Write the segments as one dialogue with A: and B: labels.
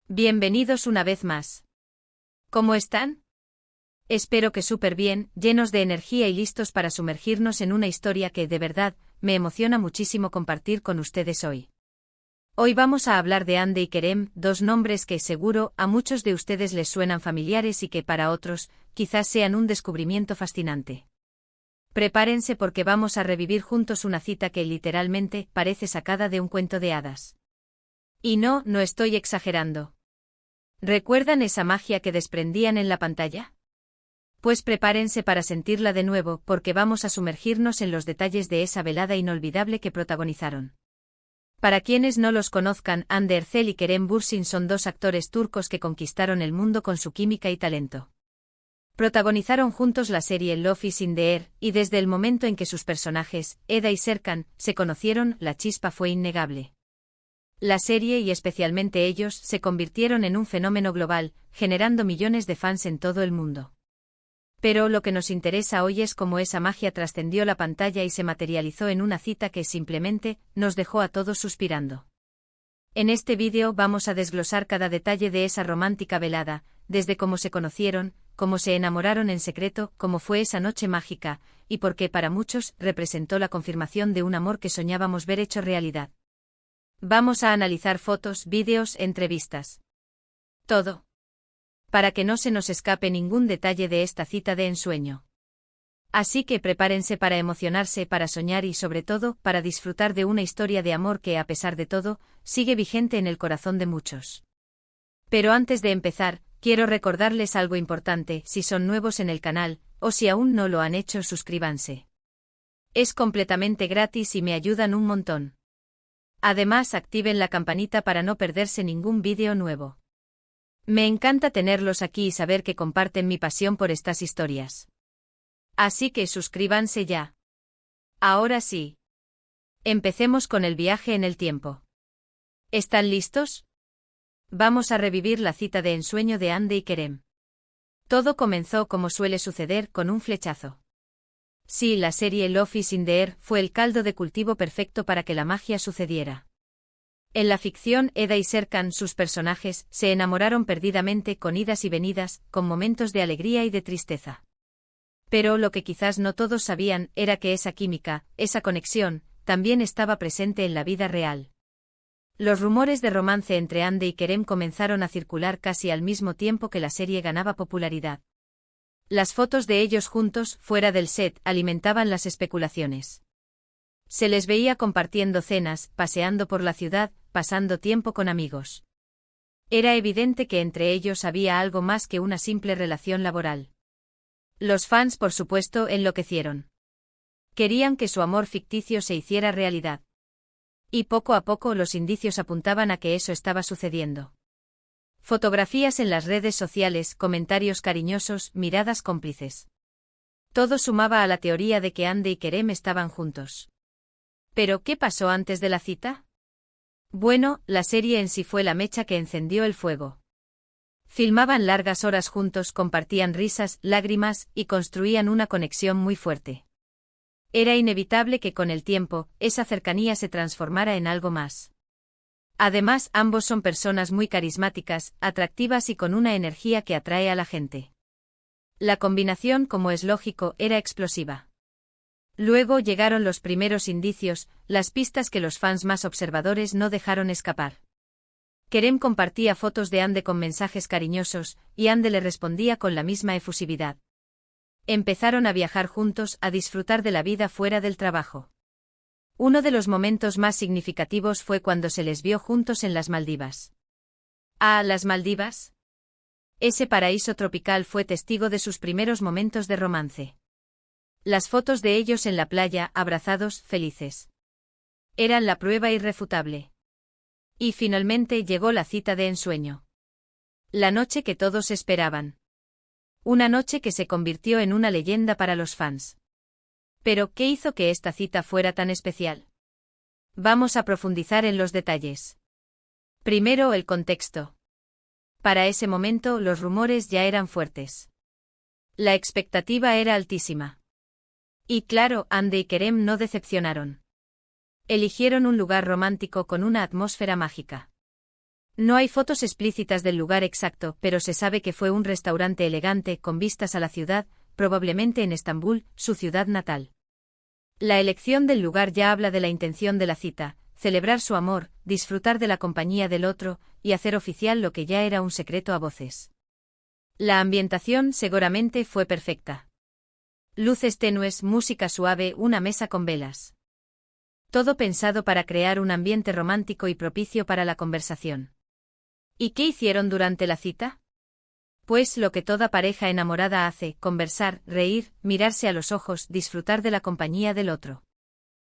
A: Bienvenidos una vez más. ¿Cómo están? Espero que súper bien, llenos de energía y listos para sumergirnos en una historia que, de verdad, me emociona muchísimo compartir con ustedes hoy. Hoy vamos a hablar de Hande y Kerem, dos nombres que, seguro, a muchos de ustedes les suenan familiares y que para otros, quizás sean un descubrimiento fascinante. Prepárense porque vamos a revivir juntos una cita que literalmente parece sacada de un cuento de hadas. Y no estoy exagerando. ¿Recuerdan esa magia que desprendían en la pantalla? Pues prepárense para sentirla de nuevo porque vamos a sumergirnos en los detalles de esa velada inolvidable que protagonizaron. Para quienes no los conozcan, Hande Erçel y Kerem Bürsin son dos actores turcos que conquistaron el mundo con su química y talento. Protagonizaron juntos la serie Love is in the Air, y desde el momento en que sus personajes, Eda y Serkan, se conocieron, la chispa fue innegable. La serie y especialmente ellos se convirtieron en un fenómeno global, generando millones de fans en todo el mundo. Pero lo que nos interesa hoy es cómo esa magia trascendió la pantalla y se materializó en una cita que simplemente nos dejó a todos suspirando. En este vídeo vamos a desglosar cada detalle de esa romántica velada, desde cómo se conocieron, cómo se enamoraron en secreto, cómo fue esa noche mágica, y por qué para muchos representó la confirmación de un amor que soñábamos ver hecho realidad. Vamos a analizar fotos, vídeos, entrevistas. Todo. Para que no se nos escape ningún detalle de esta cita de ensueño. Así que prepárense para emocionarse, para soñar y sobre todo, para disfrutar de una historia de amor que, a pesar de todo, sigue vigente en el corazón de muchos. Pero antes de empezar, quiero recordarles algo importante: si son nuevos en el canal, o si aún no lo han hecho, suscríbanse. Es completamente gratis y me ayudan un montón. Además, activen la campanita para no perderse ningún vídeo nuevo. Me encanta tenerlos aquí y saber que comparten mi pasión por estas historias. Así que suscríbanse ya. Ahora sí. Empecemos con el viaje en el tiempo. ¿Están listos? Vamos a revivir la cita de ensueño de Hande y Kerem. Todo comenzó como suele suceder, con un flechazo. Sí, la serie Love is in the Air fue el caldo de cultivo perfecto para que la magia sucediera. En la ficción, Eda y Serkan, sus personajes, se enamoraron perdidamente, con idas y venidas, con momentos de alegría y de tristeza. Pero lo que quizás no todos sabían era que esa química, esa conexión, también estaba presente en la vida real. Los rumores de romance entre Hande y Kerem comenzaron a circular casi al mismo tiempo que la serie ganaba popularidad. Las fotos de ellos juntos, fuera del set, alimentaban las especulaciones. Se les veía compartiendo cenas, paseando por la ciudad, pasando tiempo con amigos. Era evidente que entre ellos había algo más que una simple relación laboral. Los fans, por supuesto, enloquecieron. Querían que su amor ficticio se hiciera realidad. Y poco a poco los indicios apuntaban a que eso estaba sucediendo. Fotografías en las redes sociales, comentarios cariñosos, miradas cómplices. Todo sumaba a la teoría de que Hande y Kerem estaban juntos. ¿Pero qué pasó antes de la cita? Bueno, la serie en sí fue la mecha que encendió el fuego. Filmaban largas horas juntos, compartían risas, lágrimas, y construían una conexión muy fuerte. Era inevitable que con el tiempo, esa cercanía se transformara en algo más. Además, ambos son personas muy carismáticas, atractivas y con una energía que atrae a la gente. La combinación, como es lógico, era explosiva. Luego llegaron los primeros indicios, las pistas que los fans más observadores no dejaron escapar. Kerem compartía fotos de Hande con mensajes cariñosos, y Hande le respondía con la misma efusividad. Empezaron a viajar juntos, a disfrutar de la vida fuera del trabajo. Uno de los momentos más significativos fue cuando se les vio juntos en las Maldivas. ¿Ah, las Maldivas? Ese paraíso tropical fue testigo de sus primeros momentos de romance. Las fotos de ellos en la playa, abrazados, felices. Eran la prueba irrefutable. Y finalmente llegó la cita de ensueño. La noche que todos esperaban. Una noche que se convirtió en una leyenda para los fans. Pero, ¿qué hizo que esta cita fuera tan especial? Vamos a profundizar en los detalles. Primero, el contexto. Para ese momento, los rumores ya eran fuertes. La expectativa era altísima. Y claro, Hande y Kerem no decepcionaron. Eligieron un lugar romántico con una atmósfera mágica. No hay fotos explícitas del lugar exacto, pero se sabe que fue un restaurante elegante con vistas a la ciudad, probablemente en Estambul, su ciudad natal. La elección del lugar ya habla de la intención de la cita, celebrar su amor, disfrutar de la compañía del otro, y hacer oficial lo que ya era un secreto a voces. La ambientación seguramente fue perfecta. Luces tenues, música suave, una mesa con velas. Todo pensado para crear un ambiente romántico y propicio para la conversación. ¿Y qué hicieron durante la cita? Pues lo que toda pareja enamorada hace, conversar, reír, mirarse a los ojos, disfrutar de la compañía del otro.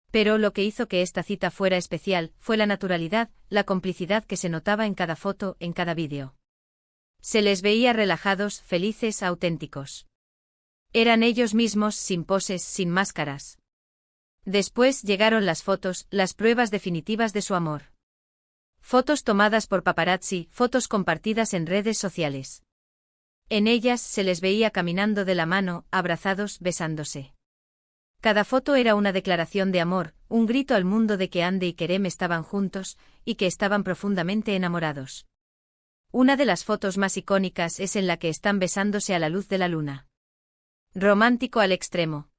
A: Pero lo que hizo que esta cita fuera especial, fue la naturalidad, la complicidad que se notaba en cada foto, en cada vídeo. Se les veía relajados, felices, auténticos. Eran ellos mismos, sin poses, sin máscaras. Después llegaron las fotos, las pruebas definitivas de su amor. Fotos tomadas por paparazzi, fotos compartidas en redes sociales. En ellas se les veía caminando de la mano, abrazados, besándose. Cada foto era una declaración de amor, un grito al mundo de que Hande y Kerem estaban juntos, y que estaban profundamente enamorados. Una de las fotos más icónicas es en la que están besándose a la luz de la luna. Romántico al extremo.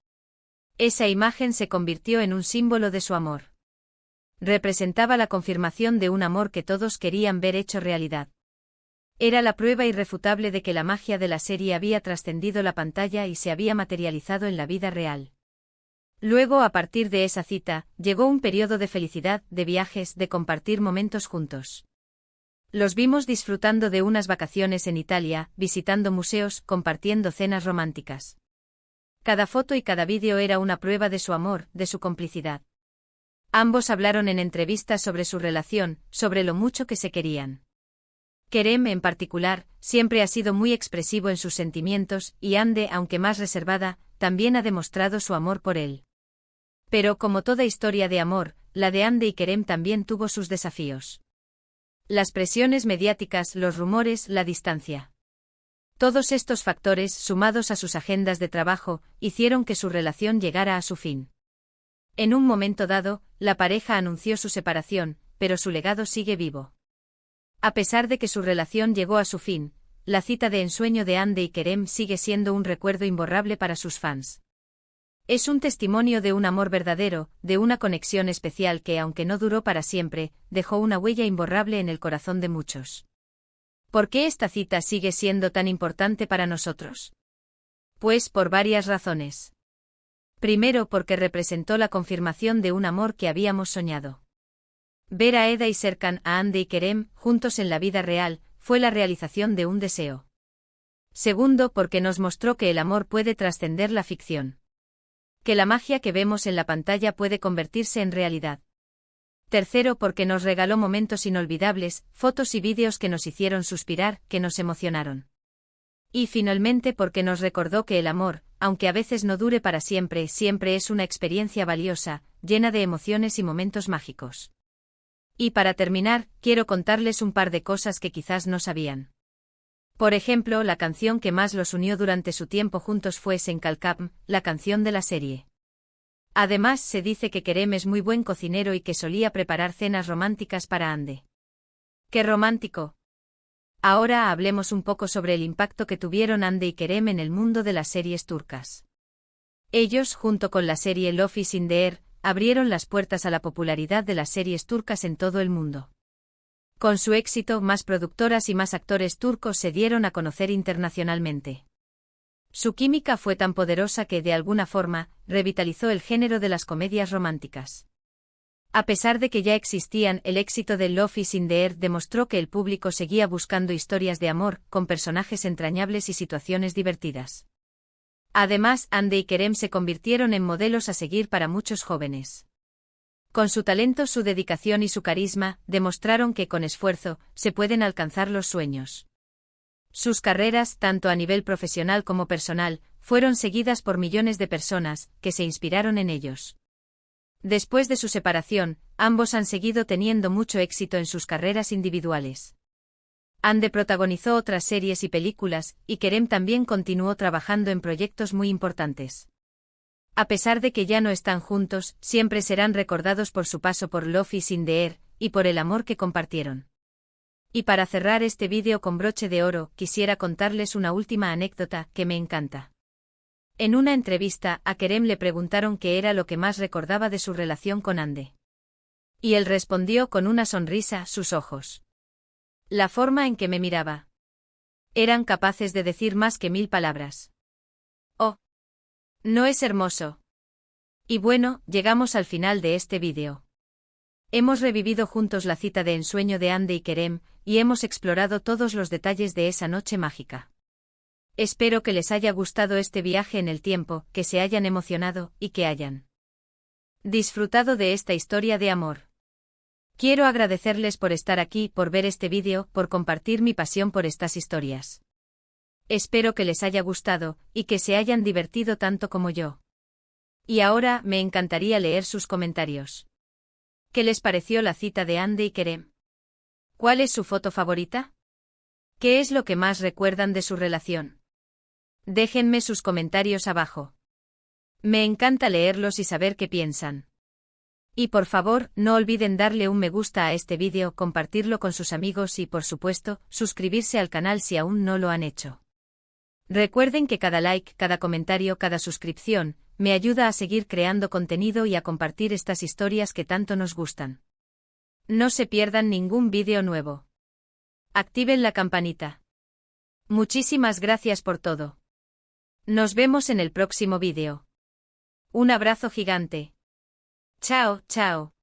A: Esa imagen se convirtió en un símbolo de su amor. Representaba la confirmación de un amor que todos querían ver hecho realidad. Era la prueba irrefutable de que la magia de la serie había trascendido la pantalla y se había materializado en la vida real. Luego, a partir de esa cita, llegó un periodo de felicidad, de viajes, de compartir momentos juntos. Los vimos disfrutando de unas vacaciones en Italia, visitando museos, compartiendo cenas románticas. Cada foto y cada vídeo era una prueba de su amor, de su complicidad. Ambos hablaron en entrevistas sobre su relación, sobre lo mucho que se querían. Kerem, en particular, siempre ha sido muy expresivo en sus sentimientos, y Hande, aunque más reservada, también ha demostrado su amor por él. Pero como toda historia de amor, la de Hande y Kerem también tuvo sus desafíos. Las presiones mediáticas, los rumores, la distancia. Todos estos factores, sumados a sus agendas de trabajo, hicieron que su relación llegara a su fin. En un momento dado, la pareja anunció su separación, pero su legado sigue vivo. A pesar de que su relación llegó a su fin, la cita de ensueño de Hande y Kerem sigue siendo un recuerdo imborrable para sus fans. Es un testimonio de un amor verdadero, de una conexión especial que, aunque no duró para siempre, dejó una huella imborrable en el corazón de muchos. ¿Por qué esta cita sigue siendo tan importante para nosotros? Pues por varias razones. Primero, porque representó la confirmación de un amor que habíamos soñado. Ver a Eda y Serkan, a Hande y Kerem, juntos en la vida real, fue la realización de un deseo. Segundo, porque nos mostró que el amor puede trascender la ficción. Que la magia que vemos en la pantalla puede convertirse en realidad. Tercero, porque nos regaló momentos inolvidables, fotos y vídeos que nos hicieron suspirar, que nos emocionaron. Y finalmente porque nos recordó que el amor, aunque a veces no dure para siempre, siempre es una experiencia valiosa, llena de emociones y momentos mágicos. Y para terminar, quiero contarles un par de cosas que quizás no sabían. Por ejemplo, la canción que más los unió durante su tiempo juntos fue Senkalkam, la canción de la serie. Además, se dice que Kerem es muy buen cocinero y que solía preparar cenas románticas para Hande. ¡Qué romántico! Ahora hablemos un poco sobre el impacto que tuvieron Hande y Kerem en el mundo de las series turcas. Ellos, junto con la serie Love is in the Air, abrieron las puertas a la popularidad de las series turcas en todo el mundo. Con su éxito, más productoras y más actores turcos se dieron a conocer internacionalmente. Su química fue tan poderosa que, de alguna forma, revitalizó el género de las comedias románticas. A pesar de que ya existían, el éxito de Love is in the Air demostró que el público seguía buscando historias de amor, con personajes entrañables y situaciones divertidas. Además, Hande y Kerem se convirtieron en modelos a seguir para muchos jóvenes. Con su talento, su dedicación y su carisma, demostraron que con esfuerzo, se pueden alcanzar los sueños. Sus carreras, tanto a nivel profesional como personal, fueron seguidas por millones de personas, que se inspiraron en ellos. Después de su separación, ambos han seguido teniendo mucho éxito en sus carreras individuales. Hande protagonizó otras series y películas, y Kerem también continuó trabajando en proyectos muy importantes. A pesar de que ya no están juntos, siempre serán recordados por su paso por Love is in the Air, y por el amor que compartieron. Y para cerrar este vídeo con broche de oro, quisiera contarles una última anécdota que me encanta. En una entrevista, a Kerem le preguntaron qué era lo que más recordaba de su relación con Hande. Y él respondió con una sonrisa, sus ojos. La forma en que me miraba. Eran capaces de decir más que 1000 palabras. Oh. ¿No es hermoso? Y bueno, llegamos al final de este vídeo. Hemos revivido juntos la cita de ensueño de Hande y Kerem, y hemos explorado todos los detalles de esa noche mágica. Espero que les haya gustado este viaje en el tiempo, que se hayan emocionado, y que hayan disfrutado de esta historia de amor. Quiero agradecerles por estar aquí, por ver este vídeo, por compartir mi pasión por estas historias. Espero que les haya gustado, y que se hayan divertido tanto como yo. Y ahora, me encantaría leer sus comentarios. ¿Qué les pareció la cita de Hande y Kerem? ¿Cuál es su foto favorita? ¿Qué es lo que más recuerdan de su relación? Déjenme sus comentarios abajo. Me encanta leerlos y saber qué piensan. Y por favor, no olviden darle un me gusta a este vídeo, compartirlo con sus amigos y, por supuesto, suscribirse al canal si aún no lo han hecho. Recuerden que cada like, cada comentario, cada suscripción, me ayuda a seguir creando contenido y a compartir estas historias que tanto nos gustan. No se pierdan ningún vídeo nuevo. Activen la campanita. Muchísimas gracias por todo. Nos vemos en el próximo vídeo. Un abrazo gigante. Chao, chao.